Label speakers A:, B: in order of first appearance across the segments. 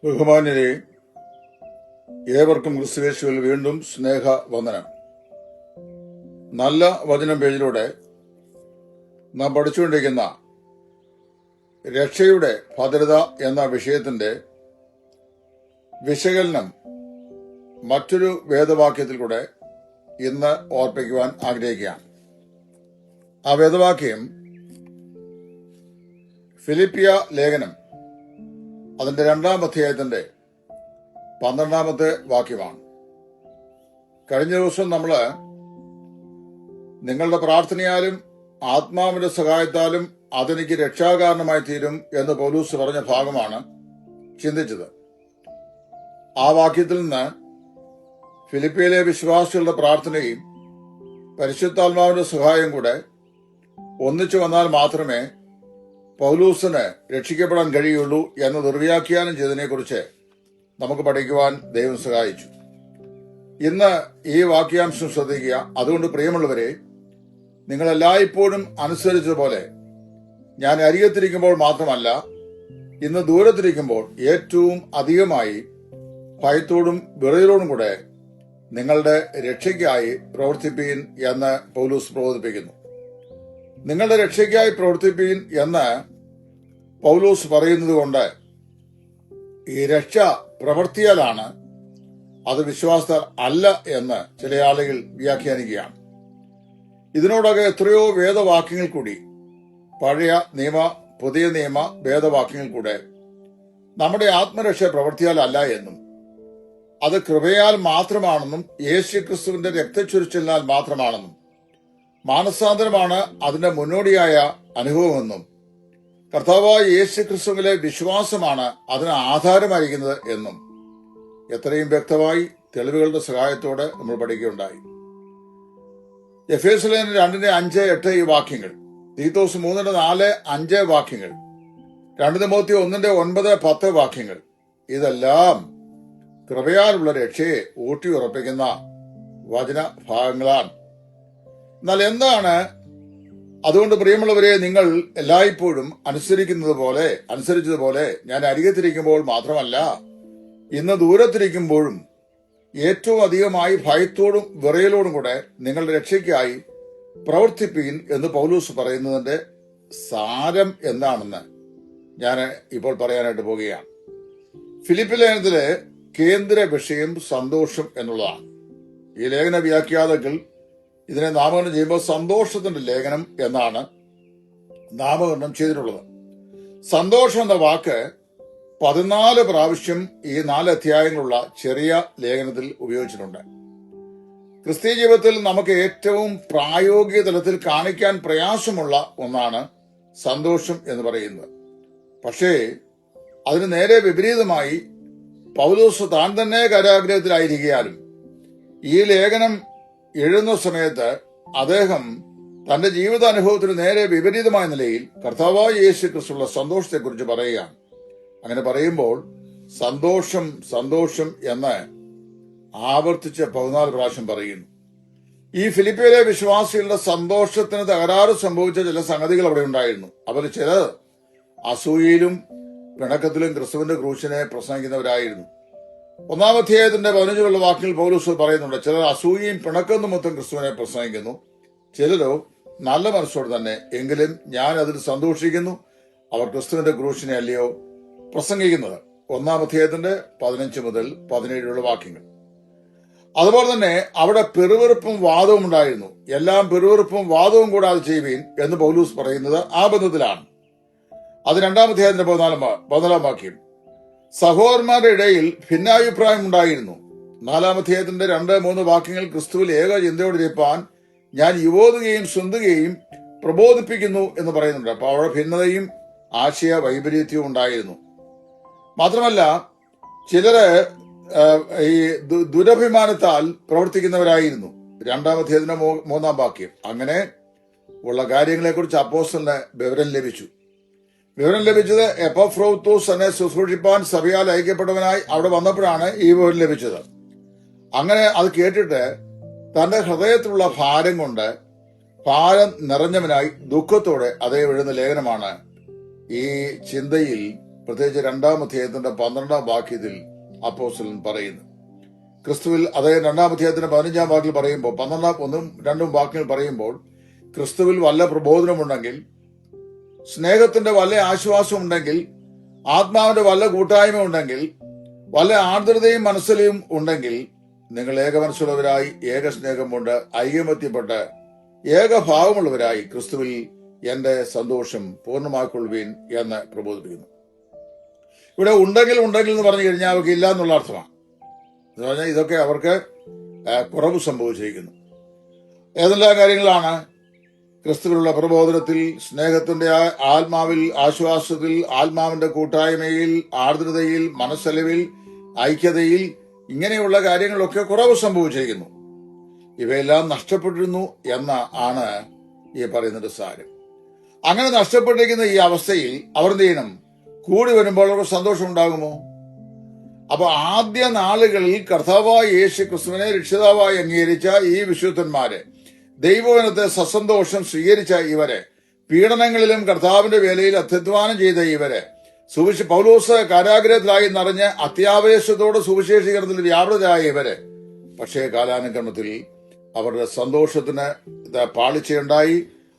A: ബഹുമാന്യരെ, ഏവർക്കും ക്രിസ്തുയേശുവിൽ വീണ്ടും സ്നേഹ വന്ദനം. നല്ല വചനം പേജിലൂടെ നാം പഠിച്ചുകൊണ്ടിരിക്കുന്ന രക്ഷയുടെ ഭദ്രത എന്ന വിഷയത്തിന്റെ വിശകലനം മറ്റൊരു വേദവാക്യത്തിൽ കൂടെ ഇന്ന് ഓർപ്പിക്കുവാൻ ആഗ്രഹിക്കുകയാണ്. ആ വേദവാക്യം ഫിലിപ്പിയ ലേഖനം അതിന്റെ 2-ാം അധ്യായത്തിന്റെ 12-ാമത്തെ വാക്യമാണ്. കഴിഞ്ഞ ദിവസം നമ്മള് നിങ്ങളുടെ പ്രാർത്ഥനയാലും ആത്മാവിന്റെ സഹായത്താലും അതെനിക്ക് രക്ഷാകാരണമായി തീരും എന്ന് പൗലൂസ് പറഞ്ഞ ഭാഗമാണ് ചിന്തിച്ചത്. ആ വാക്യത്തിൽ നിന്ന് ഫിലിപ്പിയിലെ വിശ്വാസികളുടെ പ്രാർത്ഥനയും പരിശുദ്ധാത്മാവിന്റെ സഹായം കൂടെ ഒന്നിച്ചു വന്നാൽ മാത്രമേ പൗലൂസിന് രക്ഷിക്കപ്പെടാൻ കഴിയുള്ളൂ എന്ന് ദുർവ്യാഖ്യാനം ചെയ്തതിനെക്കുറിച്ച് നമുക്ക് പഠിക്കുവാൻ ദൈവം സഹായിച്ചു. ഇന്ന് ഈ വാക്യാംശം ശ്രദ്ധിക്കുക. അതുകൊണ്ട് പ്രിയമുള്ളവരെ, നിങ്ങൾ എല്ലായ്പ്പോഴും അനുസരിച്ചതുപോലെ ഞാൻ അരികത്തിരിക്കുമ്പോൾ മാത്രമല്ല, ഇന്ന് ദൂരത്തിരിക്കുമ്പോൾ ഏറ്റവും അധികമായി ഭയത്തോടും വിറയലോടും കൂടെ നിങ്ങളുടെ രക്ഷയ്ക്കായി പ്രവർത്തിപ്പീൻ എന്ന് പൗലൂസ് പ്രബോധിപ്പിക്കുന്നു. നിങ്ങളുടെ രക്ഷയ്ക്കായി പ്രവർത്തിപ്പീൻ എന്ന് പൗലൂസ് പറയുന്നത് കൊണ്ട് ഈ രക്ഷ പ്രവർത്തിയാലാണ്, അത് വിശ്വാസത്താൽ അല്ല എന്ന് ചില ആളുകൾ വ്യാഖ്യാനിക്കുകയാണ്. ഇതിനോടൊക്കെ എത്രയോ വേദവാക്യങ്ങൾ കൂടി, പഴയ നിയമ പുതിയ നിയമ വേദവാക്യങ്ങൾ കൂടെ നമ്മുടെ ആത്മരക്ഷ പ്രവർത്തിയാൽ അല്ല എന്നും അത് കൃപയാൽ മാത്രമാണെന്നും യേശുക്രിസ്തുവിന്റെ രക്തച്ചൊരിച്ചിലിനാൽ മാത്രമാണെന്നും മാനസാന്തരമാണ് അതിന്റെ മുന്നോടിയായ അനുഭവമെന്നും കർത്താവായ യേശുക്രിസ്തുവിലെ വിശ്വാസമാണ് അതിന് ആധാരമായിരിക്കുന്നത് എന്നും എത്രയും വ്യക്തമായി തെളിവുകളുടെ സഹായത്തോടെ നമ്മൾ പഠിക്കുകയുണ്ടായി. എഫേസ്യർ 2:5-8 ഈ വാക്യങ്ങൾ, തീത്തോസ് 3:4-5 വാക്യങ്ങൾ, 2 തിമോത്തി 1:9-10 വാക്യങ്ങൾ, ഇതെല്ലാം കൃപയാലുള്ള രക്ഷയെ ഊട്ടിയുറപ്പിക്കുന്ന വചന ഭാഗങ്ങളാണ്. എന്നാൽ എന്താണ് അതുകൊണ്ട് പ്രിയമുള്ളവരെ, നിങ്ങൾ എല്ലായ്പ്പോഴും അനുസരിച്ചതുപോലെ ഞാൻ അരികത്തിരിക്കുമ്പോൾ മാത്രമല്ല, ഇന്ന് ദൂരത്തിരിക്കുമ്പോഴും ഏറ്റവും അധികമായി ഭയത്തോടും വിറയലോടും കൂടെ നിങ്ങളുടെ രക്ഷയ്ക്കായി പ്രവർത്തിപ്പീൻ എന്ന് പൗലൂസ് പറയുന്നതിന്റെ സാരം എന്താണെന്ന് ഞാൻ ഇപ്പോൾ പറയാനായിട്ട് പോവുകയാണ്. ഫിലിപ്പി ലേഖനത്തിലെ കേന്ദ്ര വിഷയം സന്തോഷം എന്നുള്ളതാണ്. ഈ ലേഖന വ്യാഖ്യാതാക്കൾ ഇതിനെ നാമകരണം ചെയ്യുമ്പോൾ സന്തോഷത്തിന്റെ ലേഖനം എന്നാണ് നാമകരണം ചെയ്തിട്ടുള്ളത്. സന്തോഷം എന്ന വാക്ക് 14 പ്രാവശ്യം ഈ 4 അധ്യായങ്ങളുള്ള ചെറിയ ലേഖനത്തിൽ ഉപയോഗിച്ചിട്ടുണ്ട്. ക്രിസ്തീയ ജീവിതത്തിൽ നമുക്ക് ഏറ്റവും പ്രായോഗിക തലത്തിൽ കാണിക്കാൻ പ്രയാസമുള്ള ഒന്നാണ് സന്തോഷം എന്ന് പറയുന്നത്. പക്ഷേ അതിന് നേരെ വിപരീതമായി പൗലോസ് താൻ തന്നെ കാരാഗ്രഹത്തിലായിരിക്കാലും ഈ ലേഖനം എഴുതുന്ന സമയത്ത് അദ്ദേഹം തന്റെ ജീവിതാനുഭവത്തിന് നേരെ വിപരീതമായ നിലയിൽ കർത്താവായ യേശു ക്രിസ്തുവിന്റെ സന്തോഷത്തെക്കുറിച്ച് പറയുകയാണ്. അങ്ങനെ പറയുമ്പോൾ സന്തോഷം സന്തോഷം എന്ന് ആവർത്തിച്ച് 14 പ്രാവശ്യം പറയുന്നു. ഈ ഫിലിപ്പിയിലെ വിശ്വാസികളുടെ സന്തോഷത്തിന് തകരാറ് സംഭവിച്ച ചില സംഗതികൾ അവിടെ ഉണ്ടായിരുന്നു. അവർ ചിലർ അസൂയയിലും പിണക്കത്തിലും ക്രിസ്തുവിന്റെ ക്രൂശിനെ പ്രസംഗിക്കുന്നവരായിരുന്നു. 1-ാം അധ്യായത്തിന്റെ 15 വാക്യങ്ങൾ പൗലോസ് പറയുന്നുണ്ട്, ചിലർ അസൂയയും പിണക്കം നിമിത്തം ക്രിസ്തുവിനെ പ്രസംഗിക്കുന്നു, ചിലരോ നല്ല മനസ്സോട് തന്നെ, എങ്കിലും ഞാൻ അതിൽ സന്തോഷിക്കുന്നു, അവർ ക്രിസ്തുവിന്റെ ക്രൂശിനെ അല്ലയോ പ്രസംഗിക്കുന്നത്. 1-ാം അധ്യായത്തിന്റെ 15 മുതൽ 17 വാക്യങ്ങൾ. അതുപോലെ തന്നെ അവിടെ പെറുവെറുപ്പും വാദവും ഉണ്ടായിരുന്നു. എല്ലാം പെറുവെറുപ്പും വാദവും കൂടാതെ ചെയ്യുവീൻ എന്ന് പൗലൂസ് പറയുന്നത് ആ ബന്ധത്തിലാണ്. അത് 2-ാം അധ്യായത്തിന്റെ 14 വാക്യം. സഹോദരന്മാരുടെ ഇടയിൽ ഭിന്നാഭിപ്രായം ഉണ്ടായിരുന്നു. 4-ാം അധ്യായത്തിന്റെ 2-3 വാക്യങ്ങൾ ക്രിസ്തുവിൽ ഏക ചിന്തയോടിരിപ്പാൻ ഞാൻ യുവോതുകയും സ്വന്തുകയും പ്രബോധിപ്പിക്കുന്നു എന്ന് പറയുന്നുണ്ട്. അപ്പൊ അവിടെ ഭിന്നതയും ആശയ വൈപരീത്യവും ഉണ്ടായിരുന്നു. മാത്രമല്ല ചിലര് ഈ ദുരഭിമാനത്താൽ പ്രവർത്തിക്കുന്നവരായിരുന്നു. 2-ാം അധ്യായത്തിന്റെ 3-ാം വാക്യം. അങ്ങനെ ഉള്ള കാര്യങ്ങളെക്കുറിച്ച് അപ്പോസ്തലന് വിവരം ലഭിച്ചത് എപ്പഫ്രോത്തോസ് എന്നെ ശുശ്രൂഷിപ്പാൻ സഭയാൽ അയക്കപ്പെട്ടവനായി അവിടെ വന്നപ്പോഴാണ് ഈ വിവരം ലഭിച്ചത്. അങ്ങനെ അത് കേട്ടിട്ട് തന്റെ ഹൃദയത്തിലുള്ള ഭാരം നിറഞ്ഞവനായി ദുഃഖത്തോടെ അതേ എഴുതുന്ന ലേഖനമാണ് ഈ ചിന്തയിൽ പ്രത്യേകിച്ച് 2-ാം അധ്യായത്തിന്റെ 12-ാം വാക്യത്തിൽ അപ്പോസ്തലൻ പറയുന്നു. ക്രിസ്തുവിൽ, അതായത് 2-ാം അധ്യായത്തിന്റെ 15-ാം വാക്യത്തിൽ പറയുമ്പോൾ, 1-ഉം 2-ഉം വാക്യങ്ങൾ പറയുമ്പോൾ, ക്രിസ്തുവിൽ വല്ല പ്രബോധനമുണ്ടെങ്കിൽ, സ്നേഹത്തിന്റെ വല്ല ആശ്വാസം ഉണ്ടെങ്കിൽ, ആത്മാവിന്റെ വല്ല കൂട്ടായ്മ ഉണ്ടെങ്കിൽ, വല്ല ആർദ്രതയും മനസ്സിലും ഉണ്ടെങ്കിൽ, നിങ്ങൾ ഏകമനസ്സുള്ളവരായി ഏകസ്നേഹം കൊണ്ട് ഐകമത്യപ്പെട്ട് ഏകഭാവമുള്ളവരായി ക്രിസ്തുവിൽ എന്റെ സന്തോഷം പൂർണ്ണമാക്കൊള്ളുവീൻ എന്ന് പ്രബോധിപ്പിക്കുന്നു. ഇവിടെ ഉണ്ടെങ്കിൽ എന്ന് പറഞ്ഞു കഴിഞ്ഞാൽ അവർക്ക് ഇല്ല എന്നുള്ള അർത്ഥമാണ്. എന്ന് പറഞ്ഞാൽ ഇതൊക്കെ അവർക്ക് കുറവ് സംഭവിച്ചിരിക്കുന്നു. ഏതെല്ലാം കാര്യങ്ങളാണ്? ക്രിസ്തുവിലുള്ള പ്രബോധനത്തിൽ, സ്നേഹത്തിന്റെ ആത്മാവിൽ, ആശ്വാസത്തിൽ, ആത്മാവിന്റെ കൂട്ടായ്മയിൽ, ആർദ്രതയിൽ, മനസ്സലിവിൽ, ഐക്യതയിൽ, ഇങ്ങനെയുള്ള കാര്യങ്ങളൊക്കെ കുറവ് സംഭവിച്ചിരിക്കുന്നു. ഇവയെല്ലാം നഷ്ടപ്പെട്ടിരുന്നു ആണ് ഈ പറയുന്നത് സാരം. അങ്ങനെ നഷ്ടപ്പെട്ടിരിക്കുന്ന ഈ അവസ്ഥയിൽ അവർ എന്ത് ചെയ്യണം? കൂടി വരുമ്പോൾ അവർക്ക് സന്തോഷം ഉണ്ടാകുമോ? അപ്പൊ ആദ്യ നാളുകളിൽ കർത്താവായ യേശു ക്രിസ്തുവിനെ രക്ഷിതാവായി അംഗീകരിച്ച ഈ വിശുദ്ധന്മാരെ, ദൈവവചനത്തെ സസന്തോഷം സ്വീകരിച്ച ഇവരെ, പീഡനങ്ങളിലും കർത്താവിന്റെ വേലയിൽ അത്യധ്വാനം ചെയ്ത ഇവരെ, പൗലോസ് കാരാഗ്രഹത്തിലായി നിറഞ്ഞ് അത്യാവേശത്തോടെ സുവിശേഷീകരണത്തിൽ വ്യാപൃതരായ ഇവരെ, പക്ഷേ കാലാനുക്രമത്തിൽ അവരുടെ സന്തോഷത്തിന് പാളിച്ചയുണ്ടായി.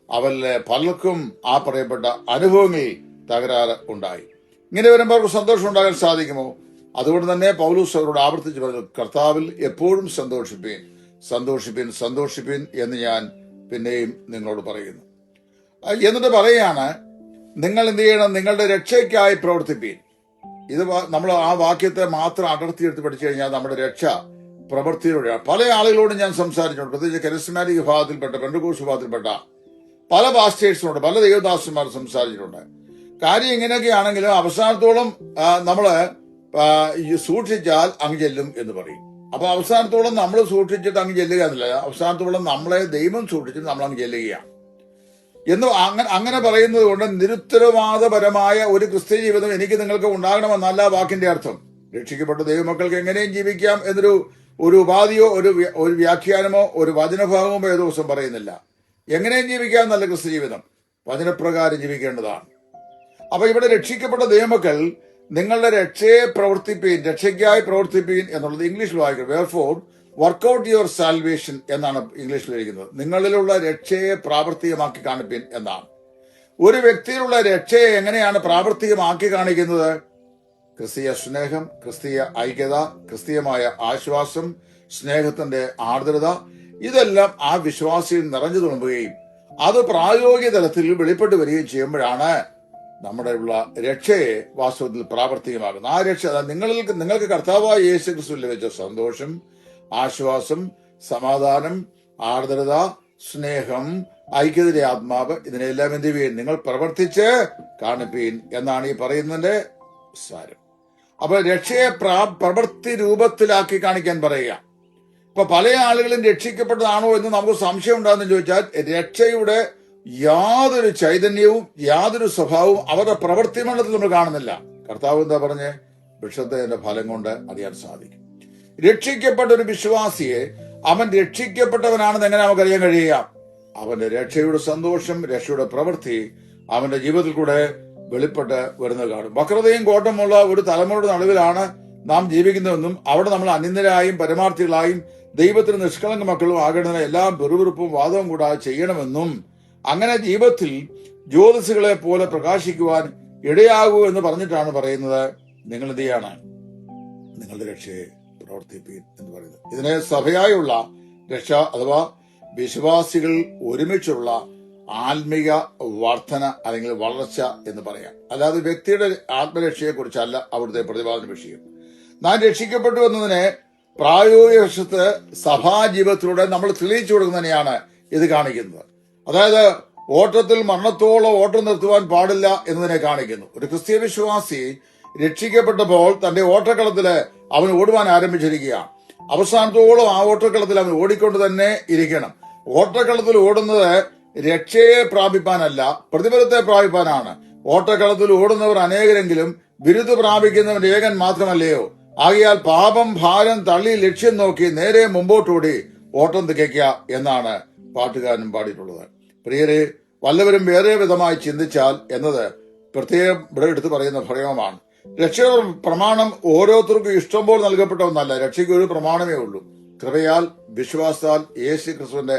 A: അവരിലെ പലർക്കും ആ പറയപ്പെട്ട അനുഭവങ്ങളിൽ തകരാറ് ഉണ്ടായി. ഇങ്ങനെ വരുമ്പോൾ അവർക്ക് സന്തോഷം ഉണ്ടാകാൻ സാധിക്കുമോ? അതുകൊണ്ട് തന്നെ പൗലോസ് അവരോട് ആവർത്തിച്ച് പറഞ്ഞു, കർത്താവിൽ എപ്പോഴും സന്തോഷിപ്പീൻ, സന്തോഷിപ്പീൻ, സന്തോഷിപ്പീൻ എന്ന് ഞാൻ പിന്നെയും നിങ്ങളോട് പറയുന്നു. എന്നിട്ട് പറയാണ്, നിങ്ങൾ എന്ത് ചെയ്യണം? നിങ്ങളുടെ രക്ഷയ്ക്കായി പ്രവർത്തിപ്പീൻ. ഇത് നമ്മൾ ആ വാക്യത്തെ മാത്രം അടർത്തിയെടുത്ത് പഠിച്ചു കഴിഞ്ഞാൽ നമ്മുടെ രക്ഷ പ്രവൃത്തിയിലൂടെയാണ്. പല ആളുകളോടും ഞാൻ സംസാരിച്ചിട്ടുണ്ട്, പ്രത്യേകിച്ച് കരിസ്മാറ്റിക് വിഭാഗത്തിൽപ്പെട്ട, പെന്തക്കോസ്ത് വിഭാഗത്തിൽപ്പെട്ട പല പാസ്റ്റേഴ്സിനോട്, പല ദൈവദാസന്മാർ സംസാരിച്ചിട്ടുണ്ട്. കാര്യം ഇങ്ങനെയൊക്കെ ആണെങ്കിലും അവസാനത്തോളം നമ്മള് സൂക്ഷിച്ചാൽ അങ്ങ് ചെല്ലും എന്ന് പറയും. അപ്പൊ അവസാനത്തോളം നമ്മൾ സൂക്ഷിച്ചിട്ട് അങ്ങ് ചെല്ലുക എന്നല്ല, അവസാനത്തോളം നമ്മളെ ദൈവം സൂക്ഷിച്ചിട്ട് നമ്മൾ അങ്ങ് ചെല്ലുകയാണ് എന്ന് അങ്ങനെ പറയുന്നത് കൊണ്ട് നിരുത്തരവാദപരമായ ഒരു ക്രിസ്ത്യ ജീവിതം എനിക്ക് നിങ്ങൾക്ക് ഉണ്ടാകണമെന്നല്ല വാക്കിന്റെ അർത്ഥം. രക്ഷിക്കപ്പെട്ട ദൈവമക്കൾക്ക് എങ്ങനെയും ജീവിക്കാം എന്നൊരു ഉപാധിയോ ഒരു വ്യാഖ്യാനമോ ഒരു വചനഭാഗമോ ഏതോ ദിവസം പറയുന്നില്ല. എങ്ങനെയും ജീവിക്കാം എന്നല്ല ക്രിസ്ത്യ ജീവിതം, വചനപ്രകാരം ജീവിക്കേണ്ടതാണ്. അപ്പൊ ഇവിടെ രക്ഷിക്കപ്പെട്ട ദൈവമക്കൾ നിങ്ങളുടെ രക്ഷയെ പ്രവർത്തിപ്പീൻ, രക്ഷയ്ക്കായി പ്രവർത്തിപ്പീൻ എന്നുള്ളത് ഇംഗ്ലീഷിൽ വായിക്കുന്നത്. വെയർഫോർ വർക്ക്ഔട്ട് യുവർ സാൽവേഷൻ എന്നാണ് ഇംഗ്ലീഷിൽ ഇരിക്കുന്നത്. നിങ്ങളിലുള്ള രക്ഷയെ പ്രാവർത്തികമാക്കി കാണിപ്പീൻ എന്നാണ്. ഒരു വ്യക്തിയിലുള്ള രക്ഷയെ എങ്ങനെയാണ് പ്രാവർത്തികമാക്കി കാണിക്കുന്നത്? ക്രിസ്തീയ സ്നേഹം, ക്രിസ്തീയ ഐക്യത, ക്രിസ്തീയമായ ആശ്വാസം, സ്നേഹത്തിന്റെ ആർദ്രത, ഇതെല്ലാം ആ വിശ്വാസിയിൽ നിറഞ്ഞു തുളുമ്പുകയും അത് പ്രായോഗിക തലത്തിൽ വെളിപ്പെട്ട് വരികയും ചെയ്യുമ്പോഴാണ് നമ്മുടെ ഉള്ള രക്ഷയെ വാസ്തവത്തിൽ പ്രാവർത്തികമാകുന്നത്. ആ രക്ഷ നിങ്ങൾക്ക് കർത്താവായ യേശു ക്രിസ്തുവിൽ ലഭിച്ച സന്തോഷം, ആശ്വാസം, സമാധാനം, ആർദ്രത, സ്നേഹം, ഐക്യതയുടെ ആത്മാവ്, ഇതിനെല്ലാം എന്ത് ചെയ്യും? നിങ്ങൾ പ്രവർത്തിച്ച് കാണിപ്പീൻ എന്നാണ് ഈ പറയുന്നതിന്റെ സാരം. അപ്പൊ രക്ഷയെ പ്രവൃത്തി രൂപത്തിലാക്കി കാണിക്കാൻ പറയുക. ഇപ്പൊ പല ആളുകളും രക്ഷിക്കപ്പെട്ടതാണോ എന്ന് നമുക്ക് സംശയം ഉണ്ടാകുന്ന ചോദിച്ചാൽ, രക്ഷയുടെ യാതൊരു ചൈതന്യവും യാതൊരു സ്വഭാവവും അവരുടെ പ്രവൃത്തി മണ്ഡലത്തിൽ നമ്മൾ കാണുന്നില്ല. കർത്താവ് എന്താ പറഞ്ഞ്? വൃക്ഷത്തിന്റെ ഫലം കൊണ്ട് അറിയാൻ സാധിക്കും. രക്ഷിക്കപ്പെട്ട ഒരു വിശ്വാസിയെ അവൻ രക്ഷിക്കപ്പെട്ടവനാണെന്ന് എങ്ങനെ നമുക്കറിയാൻ കഴിയുക? അവന്റെ രക്ഷയുടെ സന്തോഷം, രക്ഷയുടെ പ്രവൃത്തി അവന്റെ ജീവിതത്തിൽ കൂടെ വെളിപ്പെട്ട് വരുന്നത് കാണും. വക്രതയും കോട്ടമുള്ള ഒരു തലമുറയുടെ നടുവിലാണ് നാം ജീവിക്കുന്നതെന്നും അവിടെ നമ്മൾ അനിന്ദരായും പരമാർത്ഥികളായും ദൈവത്തിന് നിഷ്കളങ്ക മക്കളും ആകേണ്ടതിന് എല്ലാം വെറുവെറുപ്പും വാദവും കൂടാതെ ചെയ്യണമെന്നും അങ്ങനെ ജീവിതത്തിൽ ജ്യോതിസുകളെ പോലെ പ്രകാശിക്കുവാൻ ഇടയാകൂ എന്ന് പറഞ്ഞിട്ടാണ് പറയുന്നത്. നിങ്ങൾ എന്ത് ചെയ്യാണ്? നിങ്ങളുടെ രക്ഷയെ പ്രവർത്തിപ്പീൻ എന്ന് പറയുന്നത്. ഇതിനെ സഭയായുള്ള രക്ഷ അഥവാ വിശ്വാസികൾ ഒരുമിച്ചുള്ള ആത്മീക വർധന അല്ലെങ്കിൽ വളർച്ച എന്ന് പറയാം. അല്ലാതെ വ്യക്തിയുടെ ആത്മരക്ഷയെ കുറിച്ചല്ല അവിടുത്തെ പ്രതിപാദന വിഷയം. നാം രക്ഷിക്കപ്പെട്ടു എന്നതിനെ പ്രായോഗിക വശത്ത് സഭാജീവിതത്തിലൂടെ നമ്മൾ തെളിയിച്ചു കൊടുക്കുന്നതിനെയാണ് ഇത് കാണിക്കുന്നത്. അതായത് ഓട്ടത്തിൽ മരണത്തോളം ഓട്ടം നിർത്തുവാൻ പാടില്ല എന്നതിനെ കാണിക്കുന്നു. ഒരു ക്രിസ്തീയ വിശ്വാസി രക്ഷിക്കപ്പെട്ടപ്പോൾ തന്റെ ഓട്ടക്കളത്തില് അവൻ ഓടുവാൻ ആരംഭിച്ചിരിക്കുകയാണ്. അവസാനത്തോളം ആ ഓട്ടക്കളത്തിൽ അവൻ ഓടിക്കൊണ്ട് തന്നെ ഇരിക്കണം. ഓട്ടക്കളത്തിൽ ഓടുന്നത് രക്ഷയെ പ്രാപിപ്പാനല്ല, പ്രതിഫലത്തെ പ്രാപിപ്പാനാണ്. ഓട്ടക്കളത്തിൽ ഓടുന്നവർ അനേകരെങ്കിലും ബിരുദ പ്രാപിക്കുന്നവൻ ഏകൻ മാത്രമല്ലയോ? ആകയാൽ പാപം ഭാരം തള്ളി ലക്ഷ്യം നോക്കി നേരെ മുമ്പോട്ടോടി ഓട്ടം തികയ്ക്കുക എന്നാണ് പാട്ടുകാരനും പാടിയിട്ടുള്ളത്. പ്രിയരെ, വല്ലവരും വേറെ വിധമായി ചിന്തിച്ചാൽ എന്നത് പ്രത്യേകം ഇവിടെ എടുത്തു പറയുന്ന ഭയമാണ്. രക്ഷയുടെ പ്രമാണം ഓരോരുത്തർക്കും ഇഷ്ടം പോലെ നൽകപ്പെട്ട ഒന്നല്ല. രക്ഷയ്ക്ക് ഒരു പ്രമാണമേ ഉള്ളൂ: കൃപയാൽ, വിശ്വാസത്താൽ, യേശു ക്രിസ്തുവിന്റെ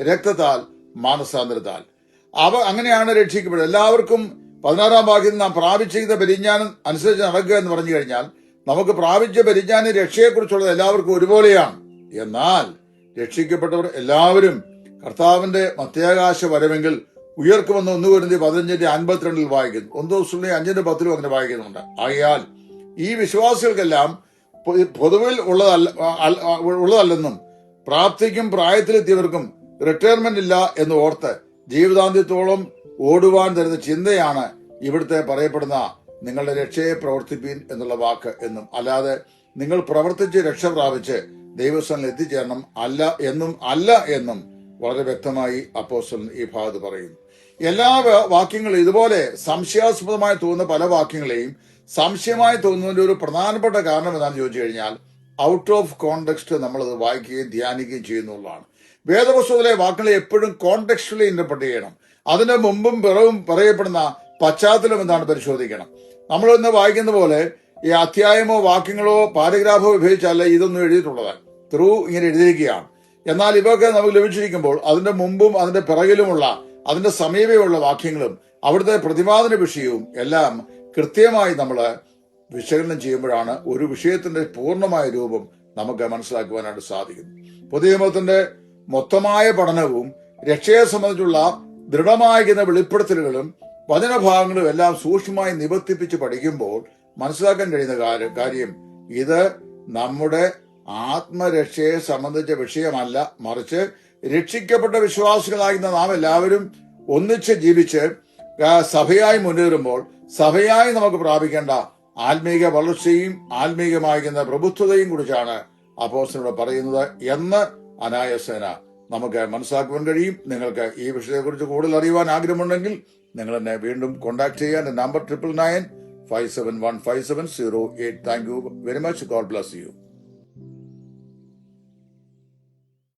A: രക്തത്താൽ, മാനസാന്തരത്താൽ. അങ്ങനെയാണ് രക്ഷിക്കപ്പെടുന്നത്. എല്ലാവർക്കും 16 വാക്യത്തിൽ നാം പ്രാപിച്ചിരിക്കുന്ന പരിജ്ഞാനം അനുസരിച്ച് നടക്കുക എന്ന് പറഞ്ഞു കഴിഞ്ഞാൽ, നമുക്ക് പ്രാപിച്ച പരിജ്ഞാനം രക്ഷയെക്കുറിച്ചുള്ളത് എല്ലാവർക്കും ഒരുപോലെയാണ്. എന്നാൽ രക്ഷിക്കപ്പെട്ടവർ എല്ലാവരും കർത്താവിന്റെ മധ്യാകാശ വരവെങ്കിൽ ഉയർക്കുമെന്ന് 1 കൊരിന്ത്യർ 15:52 വായിക്കുന്നു. 1 ദിവസം 5:10 അങ്ങനെ വായിക്കുന്നുണ്ട്. ആകയാൽ ഈ വിശ്വാസികൾക്കെല്ലാം പൊതുവിൽ ഉള്ളതല്ലെന്നും പ്രാപ്തിക്കും പ്രായത്തിലെത്തിയവർക്കും റിട്ടയർമെന്റ് ഇല്ല എന്ന് ഓർത്ത് ജീവിതാന്ത്യത്തോളം ഓടുവാൻ തരുന്ന ചിന്തയാണ് ഇവിടുത്തെ പറയപ്പെടുന്ന നിങ്ങളുടെ രക്ഷയെ പ്രവർത്തിപ്പീൻ എന്നുള്ള വാക്ക് എന്നും. അല്ലാതെ നിങ്ങൾ പ്രവർത്തിച്ച് രക്ഷ പ്രാപിച്ച് ദൈവസ്ഥാനിൽ എത്തിച്ചേരണം അല്ല എന്നും വളരെ വ്യക്തമായി അപ്പോസ്തലൻ ഈ ഭാഗത്ത് പറയുന്നു. എല്ലാ വാക്യങ്ങളും ഇതുപോലെ സംശയാസ്പദമായി തോന്നുന്ന പല വാക്യങ്ങളെയും സംശയമായി തോന്നുന്നതിന്റെ ഒരു പ്രധാനപ്പെട്ട കാരണം എന്താണെന്ന് ചോദിച്ചു കഴിഞ്ഞാൽ, ഔട്ട് ഓഫ് കോണ്ടെക്സ്റ്റ് നമ്മളത് വായിക്കുകയും ധ്യാനിക്കുകയും ചെയ്യുന്നുള്ളതാണ്. വേദപുസ്തകത്തിലെ വാക്കുകളെ എപ്പോഴും കോണ്ടെക്സ്റ്റുവലി ഇന്റർപ്രറ്റ് ചെയ്യണം. അതിന്റെ മുമ്പും പിറവും പറയപ്പെടുന്ന പശ്ചാത്തലം എന്താണ് പരിശോധിക്കണം. നമ്മൾ ഇന്ന് വായിക്കുന്ന പോലെ ഈ അധ്യായമോ വാക്യങ്ങളോ പാരഗ്രാഫോ വിഭജിച്ചല്ല ഇതൊന്നും എഴുതിയിട്ടുള്ളത്. ഇങ്ങനെ എഴുതിയിരിക്കുകയാണ്. എന്നാൽ ഇവയൊക്കെ നമുക്ക് ലഭിച്ചിരിക്കുമ്പോൾ അതിന്റെ മുമ്പും അതിന്റെ പിറകിലുമുള്ള അതിന്റെ സമീപമുള്ള വാക്യങ്ങളും അവിടുത്തെ പ്രതിപാദന വിഷയവും എല്ലാം കൃത്യമായി നമ്മൾ വിശകലനം ചെയ്യുമ്പോഴാണ് ഒരു വിഷയത്തിന്റെ പൂർണ്ണമായ രൂപം നമുക്ക് മനസ്സിലാക്കുവാനായിട്ട് സാധിക്കുന്നു. പുതിയ നിയമത്തിന്റെ മൊത്തമായ പഠനവും രക്ഷയെ സംബന്ധിച്ചുള്ള ദൃഢമായിരിക്കുന്ന വെളിപ്പെടുത്തലുകളും വചനഭാഗങ്ങളും എല്ലാം സൂക്ഷ്മമായി നിബന്ധിപ്പിച്ച് പഠിക്കുമ്പോൾ മനസ്സിലാക്കാൻ കഴിയുന്ന കാര്യം ഇത് നമ്മുടെ ആത്മരക്ഷയെ സംബന്ധിച്ച വിഷയമല്ല, മറിച്ച് രക്ഷിക്കപ്പെട്ട വിശ്വാസികളായിരുന്ന നാം എല്ലാവരും ഒന്നിച്ച് ജീവിച്ച് സഭയായി മുന്നേറുമ്പോൾ സഭയായി നമുക്ക് പ്രാപിക്കേണ്ട ആത്മീക വളർച്ചയും ആത്മീകമായിരിക്കുന്ന പ്രബുദ്ധതയും കുറിച്ചാണ് അപ്പോസ്തലൻ പറയുന്നത് എന്ന് അനായാസേന നമുക്ക് മനസ്സിലാക്കുവാൻ കഴിയും. നിങ്ങൾക്ക് ഈ വിഷയത്തെക്കുറിച്ച് കൂടുതൽ അറിയുവാൻ ആഗ്രഹമുണ്ടെങ്കിൽ നിങ്ങൾ എന്നെ വീണ്ടും കോൺടാക്ട് ചെയ്യാൻ. Number 9995715708. Thank you very much. God bless you.